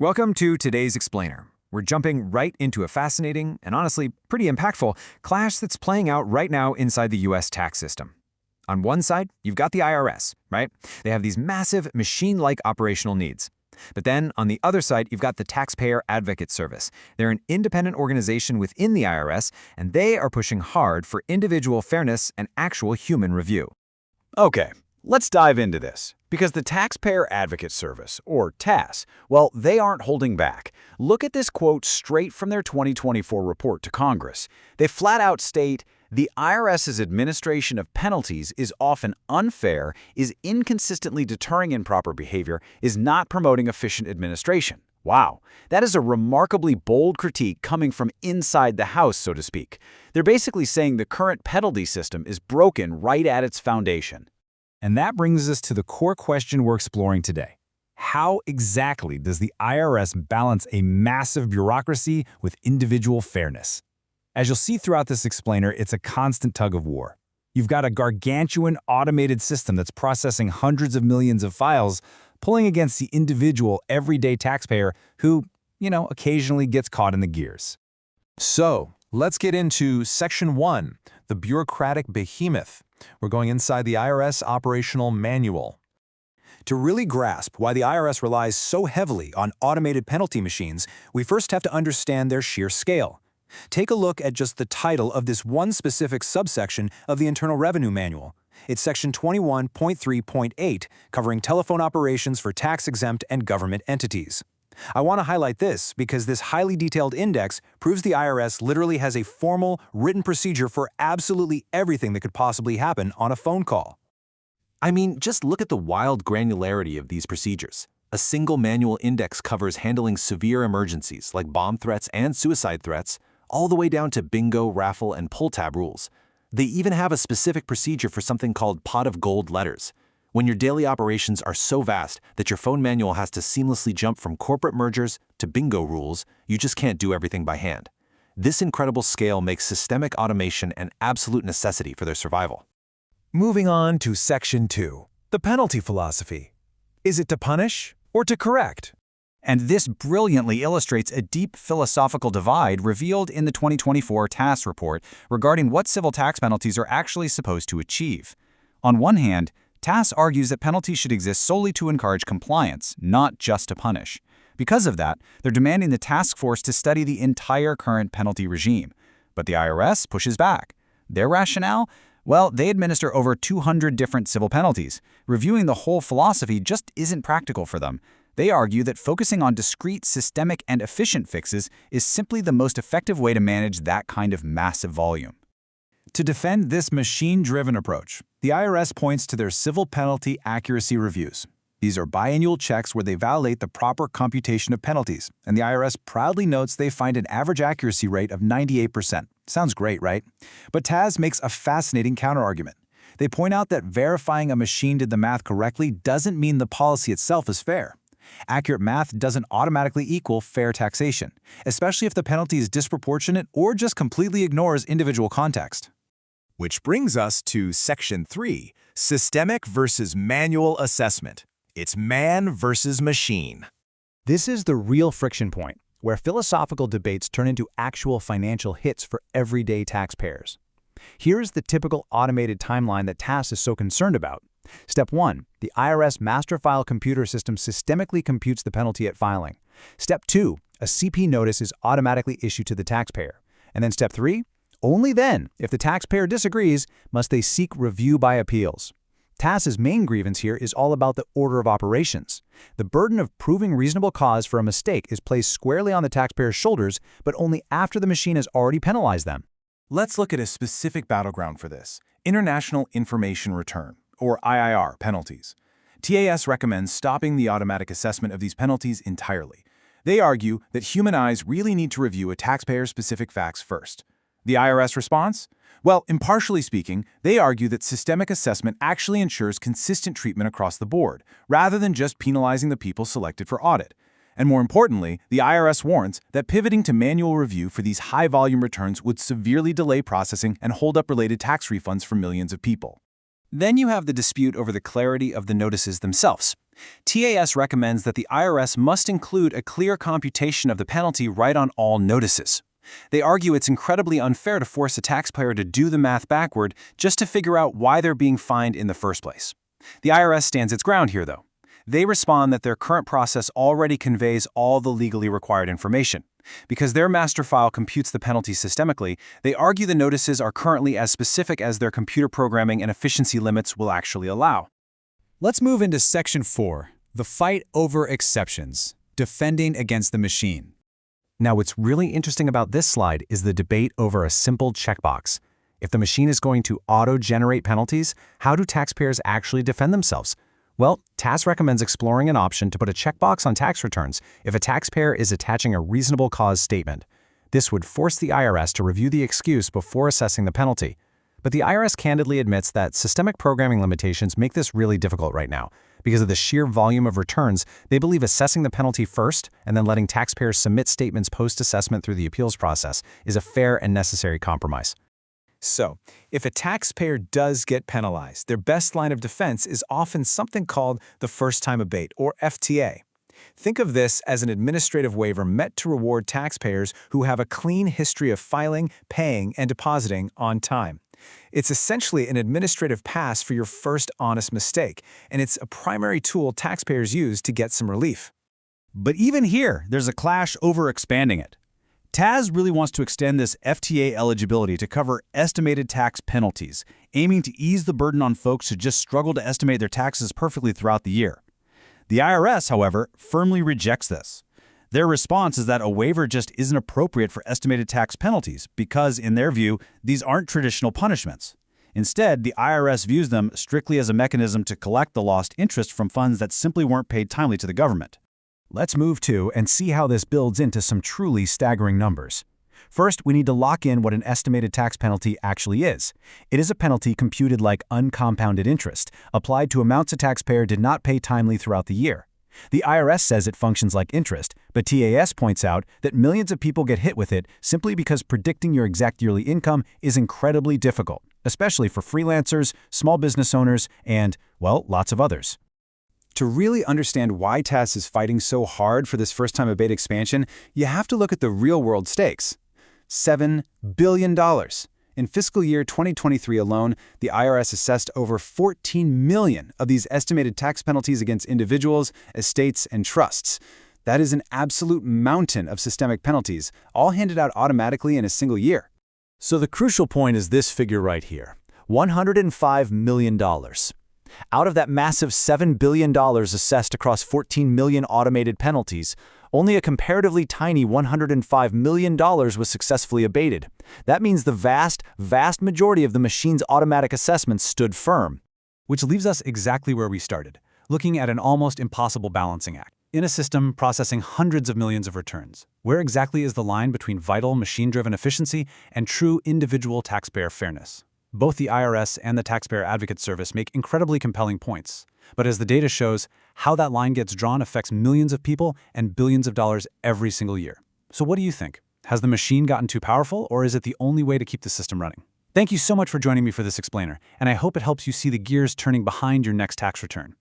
Welcome to today's Explainer. We're jumping right into a fascinating and honestly pretty impactful clash that's playing out right now inside the US tax system. On one side, you've got the IRS, right? They have these massive machine-like operational needs. But then on the other side, you've got the Taxpayer Advocate Service. They're an independent organization within the IRS, and they are pushing hard for individual fairness and actual human review. Okay, let's dive into this. Because the Taxpayer Advocate Service, or TAS, well, they aren't holding back. Look at this quote straight from their 2024 report to Congress. They flat out state, "The IRS's administration of penalties is often unfair, is inconsistently deterring improper behavior, is not promoting efficient administration." Wow, that is a remarkably bold critique coming from inside the house, so to speak. They're basically saying the current penalty system is broken right at its foundation. And that brings us to the core question we're exploring today. How exactly does the IRS balance a massive bureaucracy with individual fairness? As you'll see throughout this explainer, it's a constant tug of war. You've got a gargantuan automated system that's processing hundreds of millions of files, pulling against the individual everyday taxpayer who, occasionally gets caught in the gears. So, let's get into Section 1, the bureaucratic behemoth. We're going inside the IRS operational manual. To really grasp why the IRS relies so heavily on automated penalty machines, we first have to understand their sheer scale. Take a look at just the title of this one specific subsection of the Internal Revenue Manual. It's Section 21.3.8, covering telephone operations for tax-exempt and government entities. I want to highlight this because this highly detailed index proves the IRS literally has a formal, written procedure for absolutely everything that could possibly happen on a phone call. I mean, just look at the wild granularity of these procedures. A single manual index covers handling severe emergencies like bomb threats and suicide threats, all the way down to bingo, raffle, and pull tab rules. They even have a specific procedure for something called pot of gold letters. When your daily operations are so vast that your phone manual has to seamlessly jump from corporate mergers to bingo rules, you just can't do everything by hand. This incredible scale makes systemic automation an absolute necessity for their survival. Moving on to Section 2, the penalty philosophy. Is it to punish or to correct? And this brilliantly illustrates a deep philosophical divide revealed in the 2024 TAS report regarding what civil tax penalties are actually supposed to achieve. On one hand, TAS argues that penalties should exist solely to encourage compliance, not just to punish. Because of that, they're demanding the task force to study the entire current penalty regime. But the IRS pushes back. Their rationale? Well, they administer over 200 different civil penalties. Reviewing the whole philosophy just isn't practical for them. They argue that focusing on discrete, systemic, and efficient fixes is simply the most effective way to manage that kind of massive volume. To defend this machine-driven approach, the IRS points to their civil penalty accuracy reviews. These are biannual checks where they validate the proper computation of penalties, and the IRS proudly notes they find an average accuracy rate of 98%. Sounds great, right? But TAS makes a fascinating counterargument. They point out that verifying a machine did the math correctly doesn't mean the policy itself is fair. Accurate math doesn't automatically equal fair taxation, especially if the penalty is disproportionate or just completely ignores individual context. Which brings us to Section 3, systemic versus manual assessment. It's man versus machine. This is the real friction point, where philosophical debates turn into actual financial hits for everyday taxpayers. Here's the typical automated timeline that TAS is so concerned about. Step 1, the IRS master file computer system systemically computes the penalty at filing. Step 2, a CP notice is automatically issued to the taxpayer. And then Step 3, only then, if the taxpayer disagrees, must they seek review by appeals. TAS's main grievance here is all about the order of operations. The burden of proving reasonable cause for a mistake is placed squarely on the taxpayer's shoulders, but only after the machine has already penalized them. Let's look at a specific battleground for this: International Information Return, or IIR, penalties. TAS recommends stopping the automatic assessment of these penalties entirely. They argue that human eyes really need to review a taxpayer's specific facts first. The IRS response? Well, impartially speaking, they argue that systemic assessment actually ensures consistent treatment across the board, rather than just penalizing the people selected for audit. And more importantly, the IRS warns that pivoting to manual review for these high-volume returns would severely delay processing and hold up related tax refunds for millions of people. Then you have the dispute over the clarity of the notices themselves. TAS recommends that the IRS must include a clear computation of the penalty right on all notices. They argue it's incredibly unfair to force a taxpayer to do the math backward just to figure out why they're being fined in the first place. The IRS stands its ground here, though. They respond that their current process already conveys all the legally required information. Because their master file computes the penalty systemically, they argue the notices are currently as specific as their computer programming and efficiency limits will actually allow. Let's move into Section 4, the fight over exceptions, defending against the machine. Now, what's really interesting about this slide is the debate over a simple checkbox. If the machine is going to auto-generate penalties, how do taxpayers actually defend themselves? Well, TAS recommends exploring an option to put a checkbox on tax returns if a taxpayer is attaching a reasonable cause statement. This would force the IRS to review the excuse before assessing the penalty. But the IRS candidly admits that systemic programming limitations make this really difficult right now. Because of the sheer volume of returns, they believe assessing the penalty first and then letting taxpayers submit statements post-assessment through the appeals process is a fair and necessary compromise. So, if a taxpayer does get penalized, their best line of defense is often something called the First Time Abate, or FTA. Think of this as an administrative waiver meant to reward taxpayers who have a clean history of filing, paying, and depositing on time. It's essentially an administrative pass for your first honest mistake, and it's a primary tool taxpayers use to get some relief. But even here, there's a clash over expanding it. TAS really wants to extend this FTA eligibility to cover estimated tax penalties, aiming to ease the burden on folks who just struggle to estimate their taxes perfectly throughout the year. The IRS, however, firmly rejects this. Their response is that a waiver just isn't appropriate for estimated tax penalties because, in their view, these aren't traditional punishments. Instead, the IRS views them strictly as a mechanism to collect the lost interest from funds that simply weren't paid timely to the government. Let's move to and see how this builds into some truly staggering numbers. First, we need to lock in what an estimated tax penalty actually is. It is a penalty computed like uncompounded interest, applied to amounts a taxpayer did not pay timely throughout the year. The IRS says it functions like interest, but TAS points out that millions of people get hit with it simply because predicting your exact yearly income is incredibly difficult, especially for freelancers, small business owners, and, well, lots of others. To really understand why TAS is fighting so hard for this first-time abate expansion, you have to look at the real-world stakes. $7 billion. In fiscal year 2023 alone, the IRS assessed over 14 million of these estimated tax penalties against individuals, estates, and trusts. That is an absolute mountain of systemic penalties, all handed out automatically in a single year. So the crucial point is this figure right here, $105 million. Out of that massive $7 billion assessed across 14 million automated penalties, only a comparatively tiny $105 million was successfully abated. That means the vast majority of the machine's automatic assessments stood firm. Which leaves us exactly where we started, looking at an almost impossible balancing act. In a system processing hundreds of millions of returns, where exactly is the line between vital machine-driven efficiency and true individual taxpayer fairness? Both the IRS and the Taxpayer Advocate Service make incredibly compelling points. But as the data shows, how that line gets drawn affects millions of people and billions of dollars every single year. So what do you think? Has the machine gotten too powerful, or is it the only way to keep the system running? Thank you so much for joining me for this explainer, and I hope it helps you see the gears turning behind your next tax return.